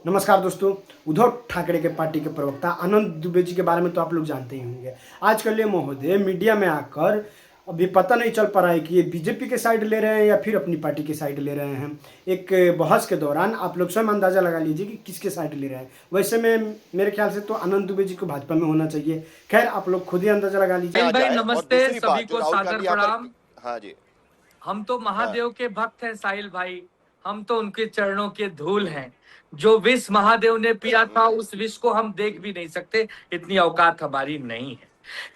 नमस्कार दोस्तों। उद्धव ठाकरे के पार्टी के प्रवक्ता आनंद दुबे जी के बारे में तो आप लोग जानते ही होंगे। आजकल ये महोदय मीडिया में आकर अभी पता नहीं चल पा रहा है कि ये बीजेपी के साइड ले रहे हैं या फिर अपनी पार्टी की साइड ले रहे हैं। एक बहस के दौरान आप लोग स्वयं अंदाजा लगा लीजिए कि किसके साइड ले रहे हैं। वैसे में मेरे ख्याल से तो आनंद दुबे जी को भाजपा में होना चाहिए। खैर, आप लोग खुद ही अंदाजा लगा लीजिए। भाई नमस्ते, सभी को राहुल सादर गांधी यहाँ प्रणाम। हाँ जी। हम तो महादेव के भक्त हैं साहिल भाई। हम तो उनके चरणों के धूल हैं। जो विष महादेव ने पिया था उस विष को हम देख भी नहीं सकते, इतनी औकात हमारी नहीं है।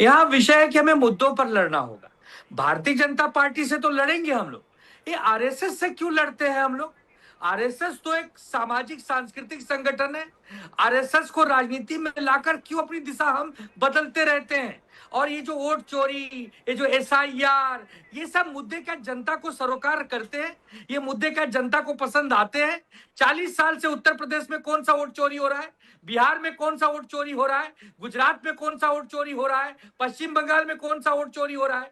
यहाँ विषय है कि हमें मुद्दों पर लड़ना होगा। भारतीय जनता पार्टी से तो लड़ेंगे हम लोग, ये आरएसएस से क्यों लड़ते हैं हम लोग? आरएसएस तो एक सामाजिक सांस्कृतिक संगठन है। आरएसएस को राजनीति में लाकर क्यों अपनी दिशा हम बदलते रहते हैं? और ये जो वोट चोरी, ये जो एसआईआर, ये सब मुद्दे क्या जनता को सरोकार करते हैं? ये मुद्दे क्या जनता को पसंद आते हैं? 40 साल से उत्तर प्रदेश में कौन सा वोट चोरी हो रहा है? बिहार में कौन सा वोट चोरी हो रहा है? गुजरात में कौन सा वोट चोरी हो रहा है? पश्चिम बंगाल में कौन सा वोट चोरी हो रहा है?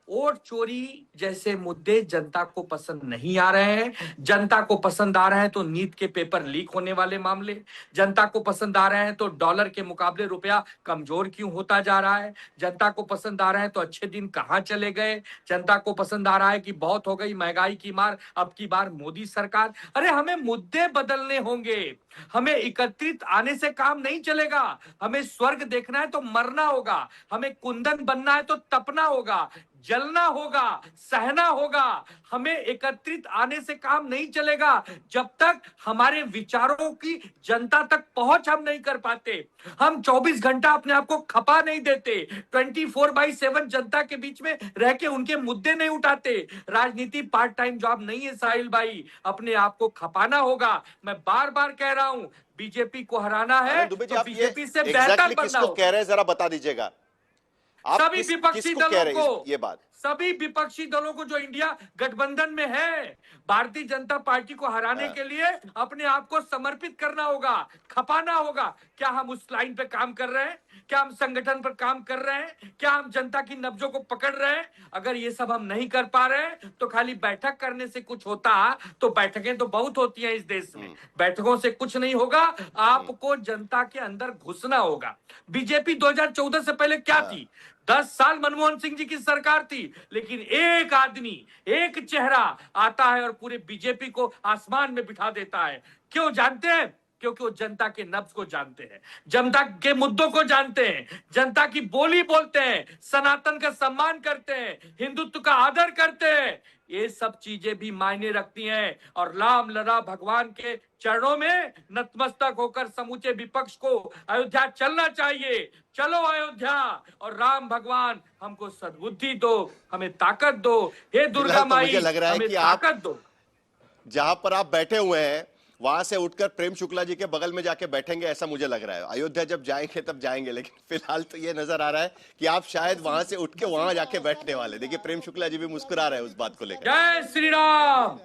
वोट चोरी जैसे मुद्दे जनता को पसंद नहीं आ रहे हैं। जनता को पसंद आ रहे हैं तो नीट के पेपर लीक होने वाले मामले, जनता को पसंद आ रहे हैं तो डॉलर के मुकाबले रुपया कमजोर क्यों होता जा रहा है, जनता को पसंद आ रहा है तो अच्छे दिन कहां चले गए, जनता को पसंद आ रहा है कि बहुत हो गई महंगाई की मार, अब की बार मोदी सरकार। अरे हमें मुद्दे बदलने होंगे। हमें एकत्रित आने से काम नहीं चलेगा। हमें स्वर्ग देखना है तो मरना होगा। हमें कुंदन बनना है तो तपना होगा, जलना होगा, सहना होगा। हमें एकत्रित आने से काम नहीं चलेगा जब तक हमारे विचारों की जनता तक पहुंच हम नहीं कर पाते। हम 24 घंटा अपने आप को खपा नहीं देते, 24/7 जनता के बीच में रह के उनके मुद्दे नहीं उठाते। राजनीति पार्ट टाइम जॉब नहीं है साहिल भाई, अपने आप को खपाना होगा। मैं बार बार कह रहा हूं, बीजेपी को हराना है तो बीजेपी से बेहतर बनना होगा। कह रहे हैं जरा बता दीजिएगा आप। सभी विपक्षी दलों को, ये बात सभी विपक्षी दलों को जो इंडिया गठबंधन में है, भारतीय जनता पार्टी को हराने के लिए अपने आप को समर्पित करना होगा, खपाना होगा। क्या हम उस लाइन पे काम कर रहे हैं? क्या हम संगठन पर काम कर रहे हैं? क्या हम जनता की नब्जों को पकड़ रहे हैं? अगर ये सब हम नहीं कर पा रहे हैं तो खाली बैठक करने से कुछ होता तो बैठकें तो बहुत होती हैं इस देश में, बैठकों से कुछ नहीं होगा। आपको जनता के अंदर घुसना होगा। बीजेपी 2014 से पहले क्या थी? 10 साल मनमोहन सिंह जी की सरकार थी, लेकिन एक आदमी, एक चेहरा आता है और पूरे बीजेपी को आसमान में बिठा देता है। क्यों जानते हैं? क्योंकि वो जनता के नब्ज को जानते हैं, जनता के मुद्दों को जानते हैं, जनता की बोली बोलते हैं, सनातन का सम्मान करते हैं, हिंदुत्व का आदर करते हैं। ये सब चीजें भी मायने रखती हैं। और राम लला भगवान के चरणों में नतमस्तक होकर समूचे विपक्ष को अयोध्या चलना चाहिए। चलो अयोध्या, और राम भगवान हमको सद्बुद्धि दो, हमें ताकत दो। हे दुर्गा माई, मुझे लग रहा है हमें कि ताकत दो। जहां पर आप बैठे हुए हैं वहां से उठकर प्रेम शुक्ला जी के बगल में जाके बैठेंगे, ऐसा मुझे लग रहा है। अयोध्या जब जाएंगे तब जाएंगे, लेकिन फिलहाल तो ये नजर आ रहा है कि आप शायद वहां से उठ के वहां जाके बैठने वाले। देखिए प्रेम शुक्ला जी भी मुस्कुरा रहे हैं उस बात को लेकर। जय श्री राम।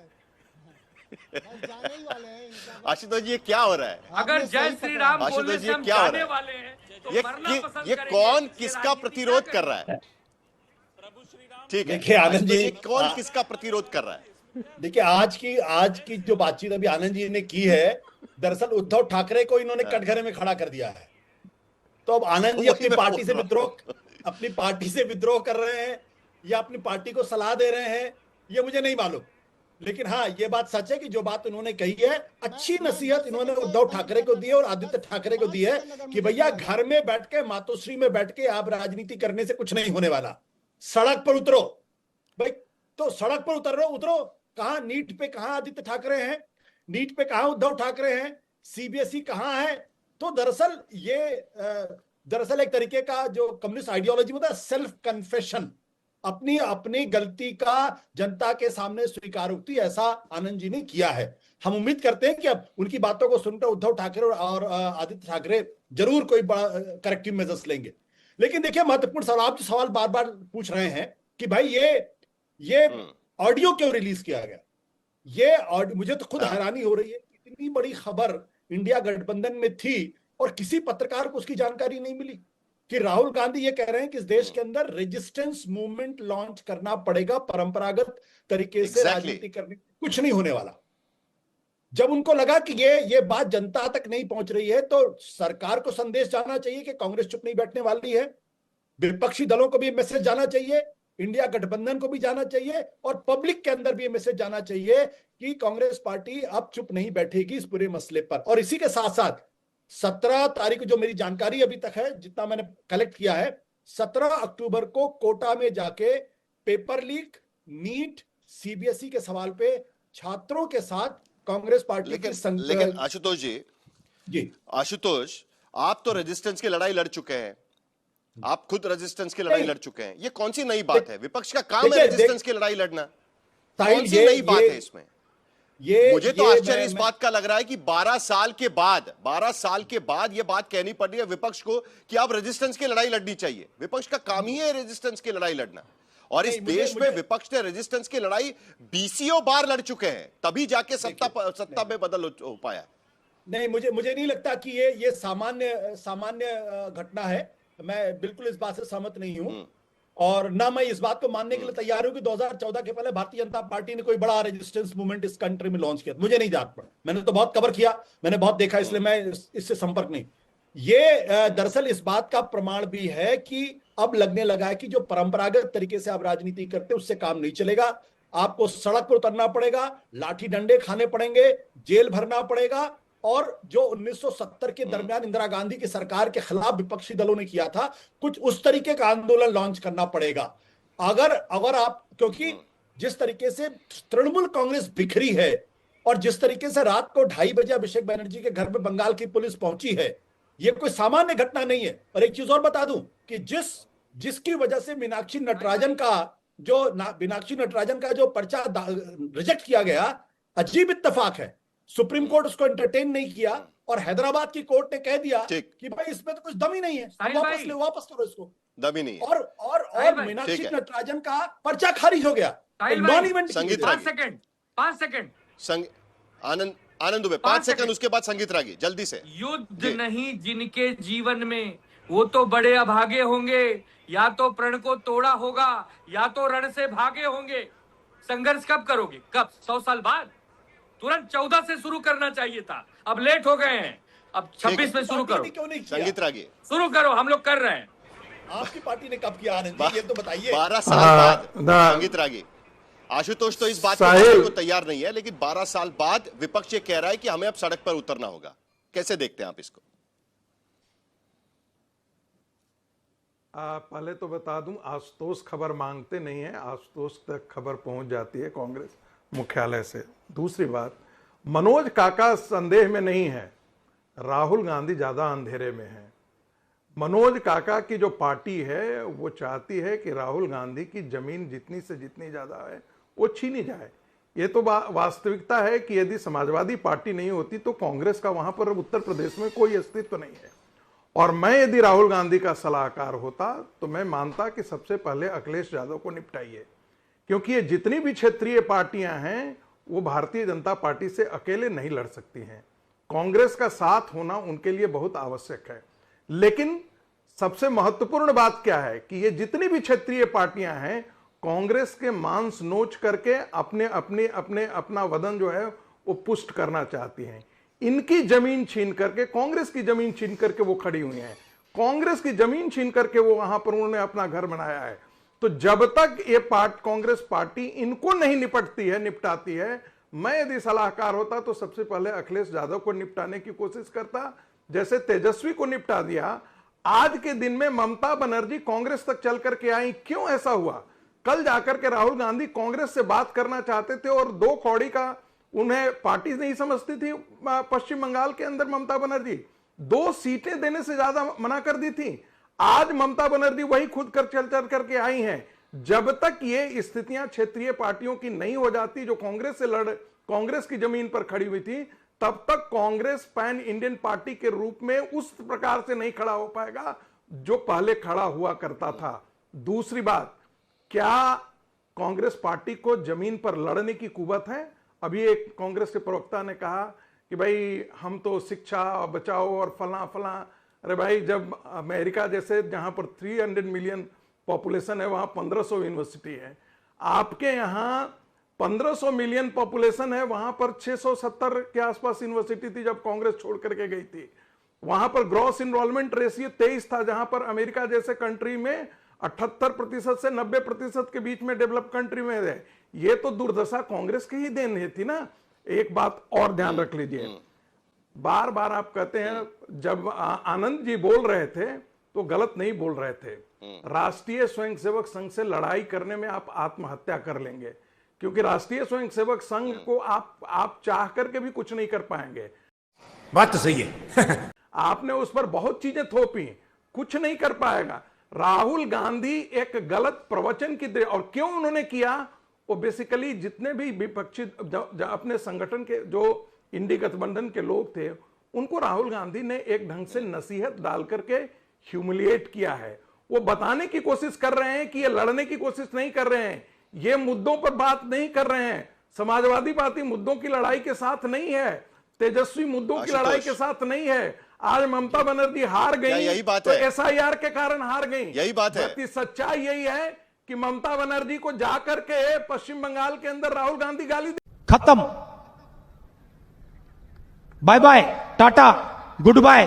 आशुतोष जी, ये क्या हो रहा है? अगर जय श्री राम बोलने से हम जाने वाले हैं तो मरना पसंद ये करेंगे। कौन किसका प्रतिरोध कर रहा है? ठीक है, देखिए आनंद जी, कौन किसका प्रतिरोध कर रहा है? देखिए आज की जो बातचीत अभी आनंद जी ने की है, दरअसल उद्धव ठाकरे को इन्होंने कटघरे में खड़ा कर दिया है। तो अब आनंद जी अपनी पार्टी से विद्रोह कर रहे हैं या अपनी पार्टी को सलाह दे रहे हैं, ये मुझे नहीं मालूम। लेकिन हाँ, ये बात सच है कि जो बात उन्होंने कही है, अच्छी नसीहत इन्होंने उद्धव ठाकरे को दी है और आदित्य ठाकरे को दी है कि भैया घर में बैठ के, मातोश्री में बैठ के आप राजनीति करने से कुछ नहीं होने वाला। सड़क पर उतरो भाई, तो सड़क पर उतरो। कहां नीट पे कहां आदित्य ठाकरे हैं, नीट पे कहां उद्धव ठाकरे हैं, सीबीएसई कहां है? तो दरअसल एक तरीके का जो कम्युनिस्ट आइडियोलॉजी में था, सेल्फ कन्फेशन, अपनी गलती का जनता के सामने स्वीकारोक्ति, ऐसा आनंद जी ने किया है। हम उम्मीद करते हैं कि अब उनकी बातों को सुनकर उद्धव ठाकरे और आदित्य ठाकरे जरूर कोई बड़ा करेक्टिव मेजर्स लेंगे। लेकिन देखिए, महत्वपूर्ण सवाल, आप जो सवाल बार बार पूछ रहे हैं कि भाई ये ऑडियो क्यों रिलीज किया गया, ये मुझे तो खुद हैरानी हो रही है। इतनी बड़ी खबर इंडिया गठबंधन में थी और किसी पत्रकार को उसकी जानकारी नहीं मिली कि राहुल गांधी ये कह रहे हैं कि इस देश के अंदर रेजिस्टेंस मूवमेंट लॉन्च करना पड़ेगा, परंपरागत तरीके से राजनीति करने कुछ नहीं होने वाला। जब उनको लगा कि ये बात जनता तक नहीं पहुंच रही है, तो सरकार को संदेश जाना चाहिए कि कांग्रेस चुप नहीं बैठने वाली है, विपक्षी दलों को भी ये मैसेज जाना चाहिए, इंडिया गठबंधन को भी जाना चाहिए, और पब्लिक के अंदर भी ये मैसेज जाना चाहिए कि कांग्रेस पार्टी अब चुप नहीं बैठेगी इस पूरे मसले पर। और इसी के साथ साथ 17 तारीख, जो मेरी जानकारी अभी तक है, जितना मैंने कलेक्ट किया है, 17 अक्टूबर को कोटा में जाके पेपर लीक, नीट, सीबीएसई के सवाल पे छात्रों के साथ कांग्रेस पार्टी लेकिन आशुतोष जी, आशुतोष, आप तो रेजिस्टेंस की लड़ाई लड़ चुके हैं, आप खुद रेजिस्टेंस की लड़ाई लड़ चुके हैं। ये कौन सी नई बात है? विपक्ष का काम है रेजिस्टेंस की लड़ाई लड़ना। कौन सी नई बात है इसमें? मुझे तो आश्चर्य इस बात का लग रहा है कि 12 साल के बाद ये बात कहनी पड़ रही है विपक्ष को कि आप रेजिस्टेंस की लड़ाई लड़नी चाहिए। विपक्ष का काम ही है रेजिस्टेंस की लड़ाई लड़ना, और इस देश में विपक्ष ने रेजिस्टेंस की लड़ाई बीसीओ बार लड़ चुके हैं, तभी जाके सत्ता में बदल हो पाया। नहीं, मुझे नहीं लगता कि ये सामान्य घटना है। मैं बिल्कुल इस बात से सहमत नहीं हूं, और ना मैं इस बात को मानने के लिए तैयार हूं कि 2014 के पहले भारतीय जनता पार्टी ने कोई बड़ा रेजिस्टेंस मूवमेंट इस कंट्री में लॉन्च किया। मुझे नहीं जानता, मैंने तो बहुत कवर किया, मैंने बहुत देखा, इसलिए मैं इससे संपर्क नहीं। ये दरअसल इस बात का प्रमाण भी है कि अब लगने लगा है कि जो परंपरागत तरीके से आप राजनीति करते उससे काम नहीं चलेगा, आपको सड़क पर उतरना पड़ेगा, लाठी डंडे खाने पड़ेंगे, जेल भरना पड़ेगा, और जो 1970 के दरमियान इंदिरा गांधी की सरकार के खिलाफ विपक्षी दलों ने किया था, कुछ उस तरीके का आंदोलन लॉन्च करना पड़ेगा। अगर आप, क्योंकि जिस तरीके से तृणमूल कांग्रेस बिखरी है, और जिस तरीके से रात को 2:30 बजे अभिषेक बनर्जी के घर में बंगाल की पुलिस पहुंची है, यह कोई सामान्य घटना नहीं है। और एक चीज और बता दूं कि जिसकी वजह से मीनाक्षी नटराजन का जो पर्चा रिजेक्ट किया गया, अजीब इत्तेफाक है, सुप्रीम कोर्ट उसको एंटरटेन नहीं किया, और हैदराबाद की कोर्ट ने कह दिया कि भाई इसमें तो कुछ दम ही नहीं है, वापस करो इसको, दम ही नहीं है। और मीनाक्षी नटराजन का पर्चा खारिज हो गया। Non event. 5 सेकंड आनंद दुबे 5 सेकंड, उसके बाद संगीत रागी जल्दी से। युद्ध नहीं जिनके जीवन में, वो तो बड़े अभागे होंगे, या तो प्रण को तोड़ा होगा या तो रण से भागे होंगे। संघर्ष कब करोगे? कब? 100 साल बाद? तुरंत 14 से शुरू करना चाहिए था, अब लेट हो गए हैं, अब 26 में शुरू करो। क्यों नहीं किया? संगीत रागी शुरू करो, हम लोग कर रहे हैं। आपकी पार्टी ने कब किया आनंद जी, ये तो बताइए। 12 साल बाद संगीत रागी। आशुतोष तो इस बात को तैयार नहीं है, लेकिन 12 साल बाद विपक्ष ये कह रहा है कि हमें अब सड़क पर उतरना होगा। कैसे देखते हैं आप इसको? पहले तो बता दूं, आशुतोष खबर मांगते नहीं है, आशुतोष तक खबर पहुंच जाती है कांग्रेस मुख्यालय से। दूसरी बात, मनोज काका संदेह में नहीं है, राहुल गांधी ज्यादा अंधेरे में है। मनोज काका की जो पार्टी है वो चाहती है कि राहुल गांधी की जमीन जितनी से जितनी ज्यादा है वो छीनी जाए। ये तो वास्तविकता है कि यदि समाजवादी पार्टी नहीं होती तो कांग्रेस का वहां पर उत्तर प्रदेश में कोई अस्तित्व नहीं है। और मैं यदि राहुल गांधी का सलाहकार होता तो मैं मानता कि सबसे पहले अखिलेश यादव को निपटाइए, क्योंकि ये जितनी भी क्षेत्रीय पार्टियां हैं वो भारतीय जनता पार्टी से अकेले नहीं लड़ सकती हैं। कांग्रेस का साथ होना उनके लिए बहुत आवश्यक है। लेकिन सबसे महत्वपूर्ण बात क्या है कि ये जितनी भी क्षेत्रीय पार्टियां हैं कांग्रेस के मांस नोच करके अपना वदन जो है वो पुष्ट करना चाहती हैं। इनकी जमीन छीन करके, कांग्रेस की जमीन छीन करके वो खड़ी हुई हैं। कांग्रेस की जमीन छीन करके वो वहां पर उन्होंने अपना घर बनाया है। तो जब तक ये कांग्रेस पार्टी इनको नहीं निपटाती है, मैं यदि सलाहकार होता तो सबसे पहले अखिलेश यादव को निपटाने की कोशिश करता, जैसे तेजस्वी को निपटा दिया। आज के दिन में ममता बनर्जी कांग्रेस तक चल करके आई, क्यों ऐसा हुआ? कल जाकर के राहुल गांधी कांग्रेस से बात करना चाहते थे और 2 कौड़ी का उन्हें पार्टी नहीं समझती थी। पश्चिम बंगाल के अंदर ममता बनर्जी 2 सीटें देने से ज्यादा मना कर दी थी। आज ममता बनर्जी वही खुद चल करके आई हैं। जब तक ये स्थितियां क्षेत्रीय पार्टियों की नहीं हो जाती जो कांग्रेस की जमीन पर खड़ी हुई थी, तब तक कांग्रेस पैन इंडियन पार्टी के रूप में उस प्रकार से नहीं खड़ा हो पाएगा जो पहले खड़ा हुआ करता था। दूसरी बात, क्या कांग्रेस पार्टी को जमीन पर लड़ने की कुवत है? अभी एक कांग्रेस के प्रवक्ता ने कहा कि भाई हम तो शिक्षा बचाओ और फला। अरे भाई, जब अमेरिका जैसे जहां पर 300 मिलियन पॉपुलेशन है वहां 1500 यूनिवर्सिटी है, आपके यहां 1500 मिलियन पॉपुलेशन है, वहां पर 670 के आसपास यूनिवर्सिटी थी जब कांग्रेस छोड़ करके गई थी। वहां पर ग्रॉस इनरोलमेंट रेशियो 23 था, जहां पर अमेरिका जैसे कंट्री में 78% से 90% के बीच में डेवलप कंट्री में है। ये तो दुर्दशा कांग्रेस की ही देन थी ना। एक बात और ध्यान रख लीजिए, बार बार आप कहते हैं, जब आनंद जी बोल रहे थे तो गलत नहीं बोल रहे थे। राष्ट्रीय स्वयंसेवक संघ से लड़ाई करने में आप आत्महत्या कर लेंगे, क्योंकि राष्ट्रीय स्वयंसेवक संघ को आप चाह करके भी कुछ नहीं कर पाएंगे। बात तो सही है। आपने उस पर बहुत चीजें थोपी, कुछ नहीं कर पाएगा। राहुल गांधी एक गलत प्रवचन की, और क्यों उन्होंने किया, वो बेसिकली जितने भी विपक्षी अपने संगठन के जो इंडी गठबंधन के लोग थे, उनको राहुल गांधी ने एक ढंग से नसीहत डाल करके ह्यूमिलिएट किया है। वो बताने की कोशिश कर रहे हैं कि ये लड़ने की कोशिश नहीं कर रहे हैं, ये मुद्दों पर बात नहीं कर रहे हैं। समाजवादी पार्टी मुद्दों की लड़ाई के साथ नहीं है, तेजस्वी मुद्दों की लड़ाई के साथ नहीं है। आज ममता बनर्जी हार गई, यही बात तो है। एसआईआर के कारण हार गई। यही बात है। जबकि सच्चाई यही है कि ममता बनर्जी को जाकर के पश्चिम बंगाल के अंदर राहुल गांधी गाली खत्म, bye bye, tata, good bye.